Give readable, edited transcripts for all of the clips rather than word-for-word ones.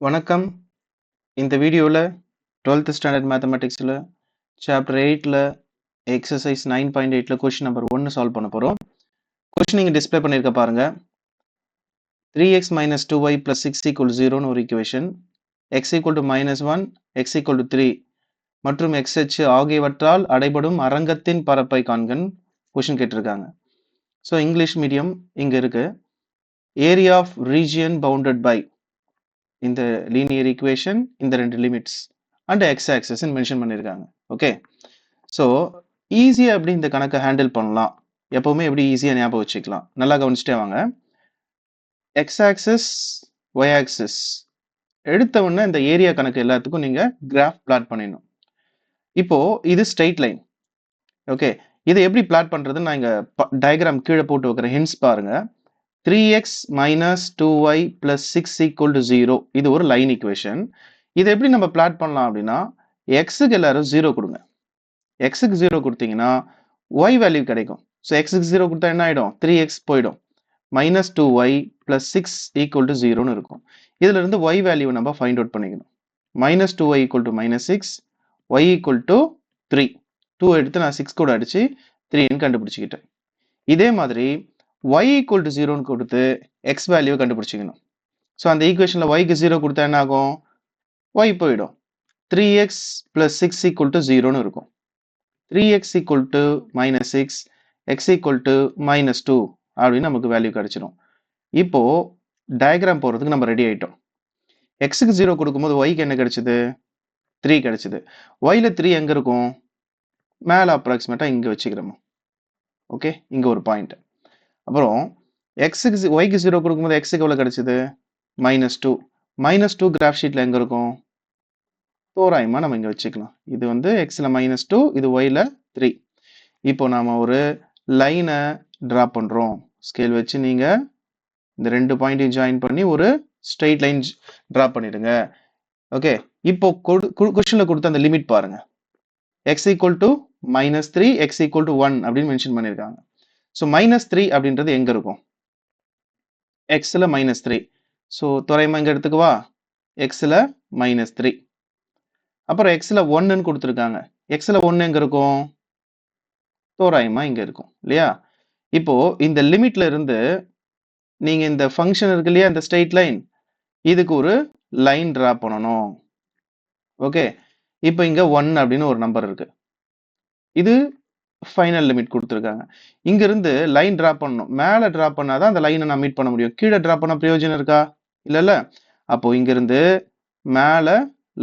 வணக்கம். இந்த வீடியோல 12th ஸ்டாண்டர்ட் மேத்தமேட்டிக்ஸ்ல சாப்டர் 8ல எக்ஸர்சைஸ் 9.8ல கொஸ்டின் நம்பர் 1 சால்வ் பண்ண போறோம். கொஸ்டின் இங்க டிஸ்ப்ளே பண்ணிருக்க பாருங்க. 3x - 2y + 6 = 0 ன்னு ஒரு ஈக்குவேஷன். x = -1, x = 3 மற்றும் x அச்சு ஆகியவற்றால் அடைபடும் அரங்கத்தின் பரப்பை காண்கன்னு கொஸ்டின் கேட்டிருக்காங்க. ஸோ இங்கிலீஷ் மீடியம் இங்க இருக்கு. Area of region bounded by இந்த லீனியர் ஈக்குவேஷன், இந்த ரெண்டு limits and x axis mention பண்ணியிருக்காங்க. ஓகே, ஸோ ஈஸியாக எப்படி இந்த கணக்கை ஹேண்டில் பண்ணலாம், எப்பவுமே எப்படி ஈஸியாக ஞாபகம் வச்சுக்கலாம், நல்லா கவனிச்சுட்டே வாங்க. எக்ஸ் ஆக்சஸ், ஒய் ஆக்சஸ் எடுத்த உடனே இந்த ஏரியா கணக்கு எல்லாத்துக்கும் நீங்க கிராஃப் பிளாட் பண்ணிடணும். இப்போ இது ஸ்ட்ரெயிட் லைன். ஓகே, இதை எப்படி பிளாட் பண்றதுன்னு நான் இங்க டயக்ராம் கீழே போட்டு வைக்கிறேன். ஹிண்ட்ஸ் பாருங்க. 3x - 2y + 6 = 0 இது ஒரு லைன் ஈக்குவேஷன். இதை எப்படி நம்ம பிளாட் பண்ணலாம் அப்படின்னா, எக்ஸுக்கு எல்லாரும் 0 கொடுங்க. எக்ஸுக்கு 0 கொடுத்தீங்கன்னா ஒய் வேல்யூ கிடைக்கும். ஸோ எக்ஸுக்கு 0 கொடுத்தா என்ன ஆயிடும்? 3x போயிடும். -2y + 6 = 0ன்னு இருக்கும். இதுல இருந்து ஒய் வேல்யூ நம்ம ஃபைண்ட் அவுட் பண்ணிக்கணும். -2y = -6, y = 3. 2 எடுத்து நான் 6 கூட அடிச்சு 3ன்னு கண்டுபிடிச்சிக்கிட்டேன். இதே மாதிரி y = 0ன்னு கொடுத்து x வேல்யூ கண்டுபிடிச்சிக்கணும். ஸோ அந்த ஈக்குவேஷன்ல y க்கு 0 கொடுத்தா என்ன ஆகும்? y போயிடும். 3x + 6 = 0ன்னு இருக்கும். 3x = -6, x = -2 அப்படின்னு நமக்கு வேல்யூ கிடைச்சிடும். இப்போ டயக்ராம் போறதுக்கு நம்ம ரெடி ஆயிட்டோம். எக்ஸுக்கு 0 கொடுக்கும்போது ஒய்க்கு என்ன கிடைச்சது? 3 கிடைச்சது. ஒய்ல 3 எங்க இருக்கும்? மேல அப்ராக்சிமேட்டா இங்க வச்சுக்கிறோம். ஓகே, இங்க ஒரு பாயிண்ட். அப்புறம் எக்ஸுக்கு ஒய்க்கு 0 கொடுக்கும்போது எக்ஸுக்கு எவ்வளவு கிடைச்சது? -2. -2 கிராஃப் ஷீட்ல எங்க இருக்கும்? தோராயமா நம்ம இங்க வச்சுக்கலாம். இது வந்து எக்ஸ்ல -2, இது ஒய்ல 3. இப்போ நாம ஒரு லைனை டிரா பண்றோம். ஸ்கேல் வச்சு நீங்க இந்த ரெண்டு பாயிண்டையும் ஜாயின் பண்ணி ஒரு ஸ்ட்ரெயிட் லைன் டிரா பண்ணிடுங்க. ஓகே, இப்போ கொஸ்டின்ல கொடுத்த அந்த லிமிட் பாருங்க. x = -3, x = 1 அப்படின்னு மென்ஷன் பண்ணிருக்காங்க. ஸோ -3 அப்படின்றது எங்க இருக்கும்? எக்ஸ்ல -3. ஸோ தோராயமா இங்க எடுத்துக்குவா, எக்ஸ்ல -3. அப்புறம் எக்ஸ்ல 1ன்னு கொடுத்துருக்காங்க. எக்ஸ்ல 1 எங்க இருக்கும்? தோராயமா இங்க இருக்கும் இல்லையா? இப்போ இந்த லிமிட்ல இருந்து நீங்க இந்த ஃபங்க்ஷன் இருக்கு இல்லையா, இந்த ஸ்ட்ரெயிட் லைன், இதுக்கு ஒரு லைன் டிரா பண்ணணும். ஓகே, இப்போ இங்க 1 அப்படின்னு ஒரு நம்பர் இருக்கு. இது ஃபைனல் லிமிட் கொடுத்துருக்காங்க. இங்க இருந்து லைன் டிரா பண்ணணும். மேல டிரா பண்ணாதான் அந்த லைனை நான் மீட் பண்ண முடியும். கீழே டிரா பண்ண பிரயோஜனம் இருக்கா? இல்லல்ல. அப்போ இங்க இருந்து மேல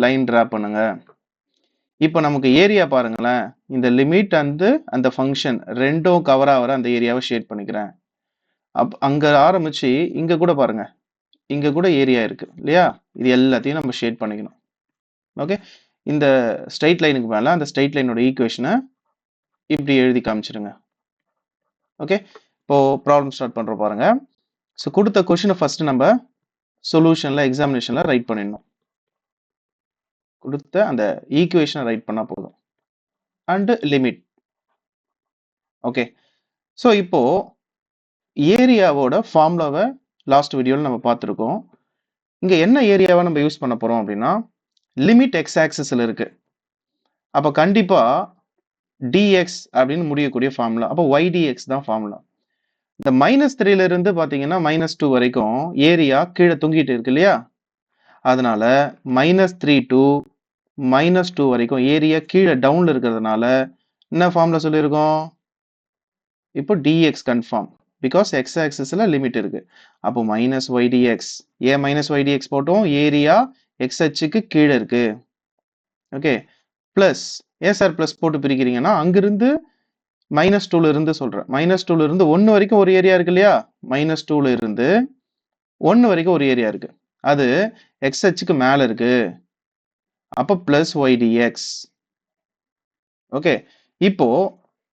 லைன் டிரா பண்ணுங்க. இப்போ நமக்கு ஏரியா பாருங்களேன். இந்த லிமிட் அந்த ஃபங்க்ஷன் ரெண்டும் கவர் ஆகிற அந்த ஏரியாவை ஷேட் பண்ணிக்கிறேன். அங்க ஆரம்பிச்சு இங்க கூட பாருங்க, இங்க கூட ஏரியா இருக்கு இல்லையா? இது எல்லாத்தையும் நம்ம ஷேட் பண்ணிக்கணும். ஓகே, இந்த ஸ்ட்ரெயிட் லைனுக்கு மேல அந்த ஸ்ட்ரெயிட் லைனோட ஈக்குவேஷனை இப்படி எழுதி காமிச்சிருங்க. ஓகே, இப்போ ப்ராப்ளம் ஸ்டார்ட் பண்றோம் பாருங்க. ஸோ கொடுத்த கொஸ்டினை ஃபர்ஸ்ட் நம்ம சொல்யூஷன்ல எக்ஸாமினேஷன்ல ரைட் பண்ணிடணும். கொடுத்த அந்த ஈக்குவேஷனை ரைட் பண்ணா போதும். And limit. ஓகே, ஸோ இப்போ ஏரியாவோட ஃபார்முலாவை லாஸ்ட் வீடியோவில் நம்ம பார்த்துருக்கோம். இங்க என்ன ஏரியாவை நம்ம யூஸ் பண்ண போறோம் அப்படின்னா, லிமிட் எக்ஸ் ஆக்சிஸ்ல இருக்கு. அப்ப கண்டிப்பா dx அப்படின்னு முடியக்கூடிய ஃபார்முலா. அப்போ ydx தான் ஃபார்முலா. இந்த -3ல இருந்து பாத்தீங்கன்னா -2 வரைக்கும் ஏரியா கீழே தொங்கிட்டு இருக்கு இல்லையா? அதனால -3 to -2 வரைக்கும் ஏரியா கீழே டவுன்ல இருக்கிறதுனால என்ன ஃபார்முலா சொல்லியிருக்கோம்? இப்போ dx கன்ஃபார்ம், பிகாஸ் எக்ஸ் ஆக்சிஸ்ல லிமிட் இருக்கு. அப்போ -ydx, ஏன் -ydx போட்டோம்? ஏரியா எக்ஸ் அச்சுக்கு கீழே இருக்கு. ஓகே, பிளஸ் ஏன் சார் பிளஸ் போட்டு பிரிக்கிறீங்கன்னா, அங்கிருந்து -2ல இருந்து சொல்றேன். -2ல இருந்து 1 வரைக்கும் ஒரு ஏரியா இருக்கு இல்லையா? -2ல இருந்து 1 வரைக்கும் ஒரு ஏரியா இருக்கு. அது எக்ஸ் அச்சுக்கு மேல இருக்கு. அப்ப பிளஸ் ydx. ஓகே, இப்போ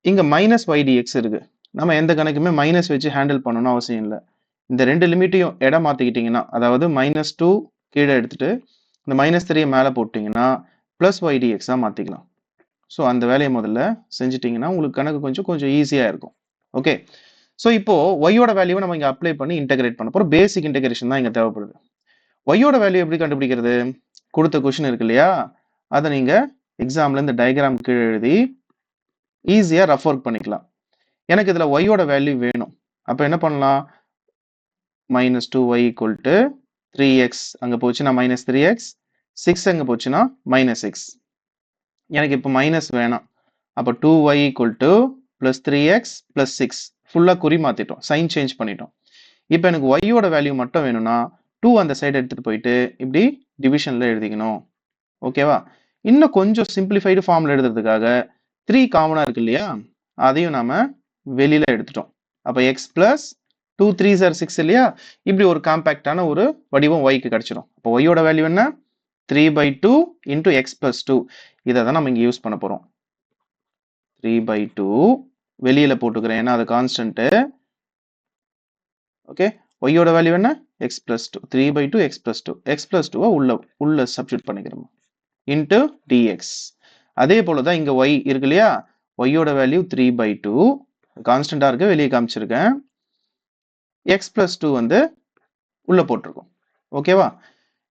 இங்க -ydx இருக்கு. நம்ம எந்த கணக்குமே மைனஸ் வச்சு ஹேண்டில் பண்ணணும் அவசியம் இல்லை. இந்த ரெண்டு லிமிட்டையும் இடம் மாத்திக்கிட்டீங்கன்னா, அதாவது -2 கீழே எடுத்துட்டு இந்த -3 மேல போட்டீங்கன்னா பிளஸ் ydx மாத்திக்கலாம். ஸோ அந்த வேலையை முதல்ல செஞ்சுட்டீங்கன்னா உங்களுக்கு கணக்கு கொஞ்சம் ஈஸியா இருக்கும். ஓகே, ஸோ இப்போ ஒய்யோட வேல்யூவை நம்ம இங்க அப்ளை பண்ணி இன்டெகிரேட் பண்ண போறோம். பேசிக் இன்டெகிரேஷன் தான் இங்க தேவைப்படுது. ஒய்யோட வேல்யூ எப்படி கண்டுபிடிக்கிறது? கொடுத்த கொஸ்டின் இருக்கு இல்லையா, அதை நீங்க எக்ஸாம்ல இந்த டயக்ராம் கீழே எழுதி ஈஸியா ரஃப் ஒர்க் பண்ணிக்கலாம். எனக்கு இதுல ஒய்யோட வேல்யூ வேணும். அப்ப என்ன பண்ணலாம்? -2y equal to 3x அங்க போச்சுன்னா -3x, 6 அங்க போச்சுன்னா -6. எனக்கு இப்போ மைனஸ் வேணாம். அப்ப 2y equal to +3x +6 ஃபுல்லா குறி மாத்திட்டோம், சைன் சேஞ்ச் பண்ணிட்டோம். இப்போ எனக்கு ஒய்யோட வேல்யூ மட்டும் வேணும்னா 2 அந்த சைடு எடுத்துட்டு போயிட்டு இப்படி டிவிஷன்ல எழுதிக்கணும். ஓகேவா? இன்னும் கொஞ்சம் சிம்பிளிஃபைடு ஃபார்ம்ல எழுதுறதுக்காக 3 காமனா இருக்கு இல்லையா, அதையும் நாம வெளியில எடுத்துட்டோம். அப்ப x plus 2 3s are 6 இல்லையா, இப்படி ஒரு காம்பாக்டான ஒரு வடிவம் y க்கு கிடைச்சிடும். அப்போ y யோட வேல்யூ என்ன? 3/2 into x plus 2. இதை தான் நம்ம இங்க யூஸ் பண்ண போறோம். 3/2 வெளியில போட்டுக்கிறேன், ஏன்னா அது கான்ஸ்டன்ட். ஓகே, y யோட வேல்யூ என்ன? x plus 2. 3/2 x plus 2. x plus 2 உள்ள சப்ஸ்டிட்யூட் பண்ணிக்கிறோம் into dx. அதே போலதான் இங்க y இருக்கு இல்லையா, y யோட வேல்யூ 3/2 கான்ஸ்டன்டா இருக்கு, வெளியே காமிச்சிருக்கேன். x plus 2 வந்து உள்ள போட்டிருக்கோம். ஓகேவா?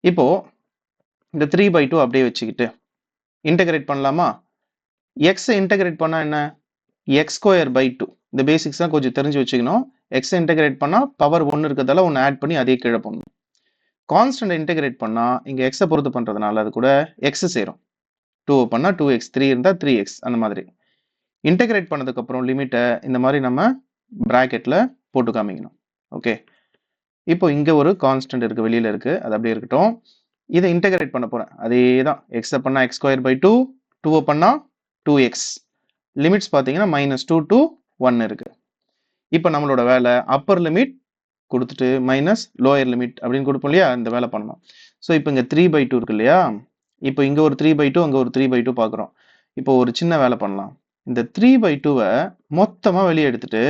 இப்போ இந்த 3/2 அப்படியே வச்சுக்கிட்டு இன்டகிரேட் பண்ணலாமா? x இன்டகிரேட் பண்ணா என்ன? x²/2. இந்த பேசிக்ஸ் தான் கொஞ்சம் தெரிஞ்சு வச்சுக்கணும். x இன்டகிரேட் பண்ணா பவர் 1 இருக்கிறதால 1 ஆட் பண்ணி அதே கீழே போடணும். கான்ஸ்டன்ட் இன்டகிரேட் பண்ணா இங்க x பொறுத்து பண்றதுனால அது கூட x சேரும். 2 பண்ணா 2x, 3 இருந்தா 3x, அந்த மாதிரி. இன்டகிரேட் பண்ணதுக்கு அப்புறம் லிமிட்டை இந்த மாதிரி நம்ம பிராக்கெட்ல போட்டு காமிக்கணும். ஓகே, இப்போ இங்க ஒரு கான்ஸ்டன்ட் இருக்கு, வெளியில இருக்கு, அது அப்படியே இருக்கட்டும். இதை இன்டகிரேட் பண்ண போறேன். அதே தான், x பண்ணா x²/2, 2 பண்ணா 2x. லிமிட்ஸ் பாத்தீங்கன்னா -2 to 1 இருக்கு. இப்போ நம்மளோட வேலை அப்பர் லிமிட் கொடுத்துட்டு மைனஸ் லோயர் லிமிட் அப்படின்னு கொடுப்போம் இல்லையா, இந்த வேலை பண்ணணும். ஸோ இப்போ இங்க 3/2 இருக்கு இல்லையா, இப்போ இங்க ஒரு 3/2, அங்க ஒரு 3/2 பாக்குறோம். இப்போ ஒரு சின்ன வேலை பண்ணலாம். இந்த 3/2வை மொத்தமா வெளியே எடுத்துட்டு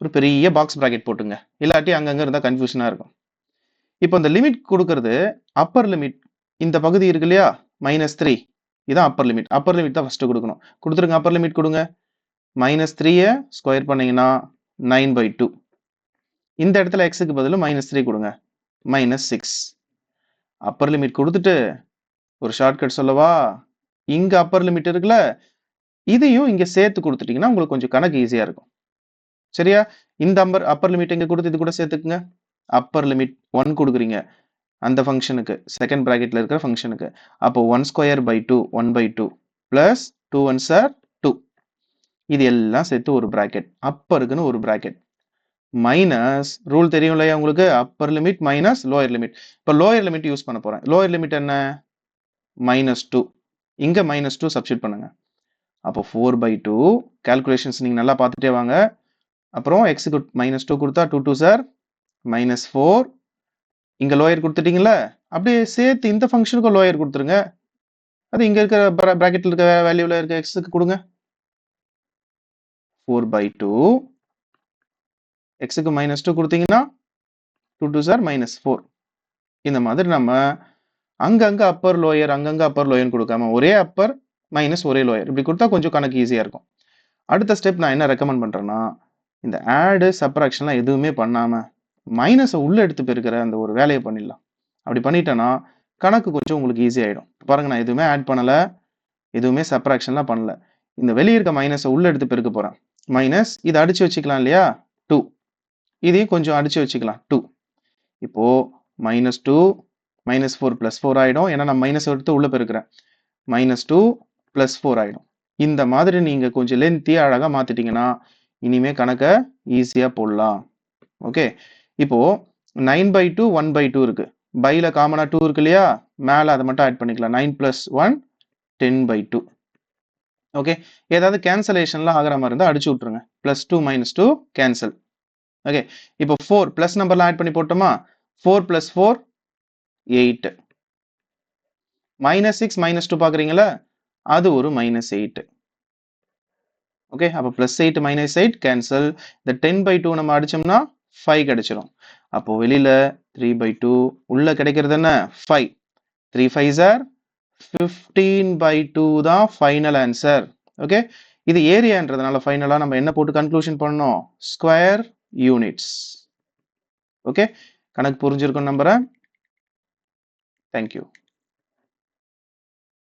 ஒரு பெரிய பாக்ஸ் பிராக்கெட் போட்டுங்க, இல்லாட்டி அங்கங்க இருந்தா கன்ஃபியூஷனா இருக்கும். இப்போ இந்த லிமிட் கொடுக்கறது அப்பர் லிமிட், இந்த பகுதி இருக்கு இல்லையா -3, இதான் அப்பர் லிமிட். அப்பர் லிமிட் தான் ஃபர்ஸ்ட் கொடுக்கணும். கொடுத்துருங்க, அப்பர் லிமிட் கொடுங்க. -3 ஸ்கொயர் பண்ணீங்கன்னா 9/2. இந்த இடத்துல எக்ஸுக்கு பதில் -3 கொடுங்க, -6. அப்பர் லிமிட் கொடுத்துட்டு ஒரு ஷார்ட்கட் சொல்லவா? இங்க அப்பர் லிமிட் இருக்குல்ல, இதையும் இங்க சேர்த்து கொடுத்துட்டீங்கன்னா உங்களுக்கு கொஞ்சம் கணக்கு ஈஸியா இருக்கும். சரியா? இந்த அப்பர் லிமிட் இங்க கொடுத்து இது கூட சேர்த்துக்குங்க. அப்பர் லிமிட் 1 கொடுக்குறீங்க அந்த ஃபங்க்ஷனுக்கு, செகண்ட் பிராக்கெட்ல இருக்கிற ஃபங்க்ஷனுக்கு. அப்போ 1/2 1/2 பிளஸ் 2 1s are 2. இது எல்லாம் சேர்த்து ஒரு பிராக்கெட், அப்பருக்குன்னு ஒரு பிராக்கெட், மைனஸ் ரூல் தெரியும் இல்லையா உங்களுக்கு, upper limit minus lower limit. இப்போ லோயர் லிமிட் யூஸ் பண்ண போறேன். லோயர் லிமிட் என்ன? -2. இங்க -2 சப்ஸ்டிட் பண்ணுங்க. அப்போ 4/2. கால்குலேஷன்ஸ் நீங்க நல்லா பார்த்துட்டே வாங்க. அப்புறம் எக்ஸுக்கு -2 கொடுத்தா 2 2s are -4. இங்க லோயர் கொடுத்துட்டீங்கல்ல, அப்படியே சேர்த்து இந்த ஃபங்க்ஷனுக்கு லோயர் கொடுத்துருங்க. அது இங்க இருக்கிற பிராக்கெட்ல இருக்க வேல்யூல இருக்க எக்ஸுக்கு கொடுங்க. 4/2 எக்ஸுக்கு -2 கொடுத்தீங்கன்னா 2 2s are -4. இந்த மாதிரி நம்ம அங்கங்க அப்பர் லோயர், அங்கங்க அப்பர் லோயர் கொடுக்காம ஒரே அப்பர் மைனஸ் ஒரே லோயர் இப்படி கொடுத்தா கொஞ்சம் கணக்கு ஈஸியா இருக்கும். அடுத்த ஸ்டெப் நான் என்ன ரெக்கமெண்ட் பண்றேன்னா, இந்த ஆடு சப்ராக்ஷன்லாம் எதுவுமே பண்ணாம மைனஸை உள்ள எடுத்து பெருக்கிற அந்த ஒரு வேலையை பண்ணிடலாம். அப்படி பண்ணிட்டேன்னா கணக்கு கொஞ்சம் உங்களுக்கு ஈஸி ஆயிடும். பாருங்க, நான் எதுவுமே ஆட் பண்ணல, எதுவுமே சப்ராக்ஷன்லாம் பண்ணல. இந்த வெளியே இருக்க மைனஸை உள்ள எடுத்து பெருக்க போறேன். மைனஸ் இதை அடிச்சு வச்சுக்கலாம் இல்லையா 2, இதையும் கொஞ்சம் அடிச்சு வச்சுக்கலாம் 2. இப்போ -2 -4 +4 ஆயிடும், ஏன்னா நான் மைனஸ் எடுத்து உள்ள பெருக்கிறேன். -2 +4 ஆயிடும். இந்த மாதிரி நீங்க கொஞ்சம் லென்த்தியா அழகா மாத்திட்டீங்கன்னா இனிமே கணக்க ஈஸியா போடலாம். ஓகே, இப்போ 9/2 1/2 இருக்கு, பைல காமனா 2 இருக்கு இல்லையா, மேல அதை மட்டும் ஆட் பண்ணிக்கலாம். 9 + 1 10/2. ஓகே, ஏதாவது கேன்சலேஷன்லாம் ஆகிற மாதிரி இருந்தா அடிச்சு விட்டுருங்க. +2 -2 கேன்சல். ஓகே, இப்போ 4 பிளஸ் நம்பர்லாம் ஆட் பண்ணி போட்டோமா? 4 + 4 8. -6 -2 பாக்குறீங்களா, அது ஒரு -8. ஓகே, அப்ப +8 -8 கேன்சல். இந்த 10/2 நம்ம அடிச்சோம்னா 5 கிடைச்சிரும். அப்போ வெளியில 3/2, உள்ள கிடைக்கிறது என்ன? 5. 3 5s are 15/2 தான் ஃபைனல் ஆன்சர். ஓகே, இது ஏரியான்றதுனால ஃபைனலா நம்ம என்ன போட்டு கன்க்ளூஷன் பண்ணணும்? Square units. ஓகே, கணக்கு புரிஞ்சிருக்கும் நம்புறேன். Thank you.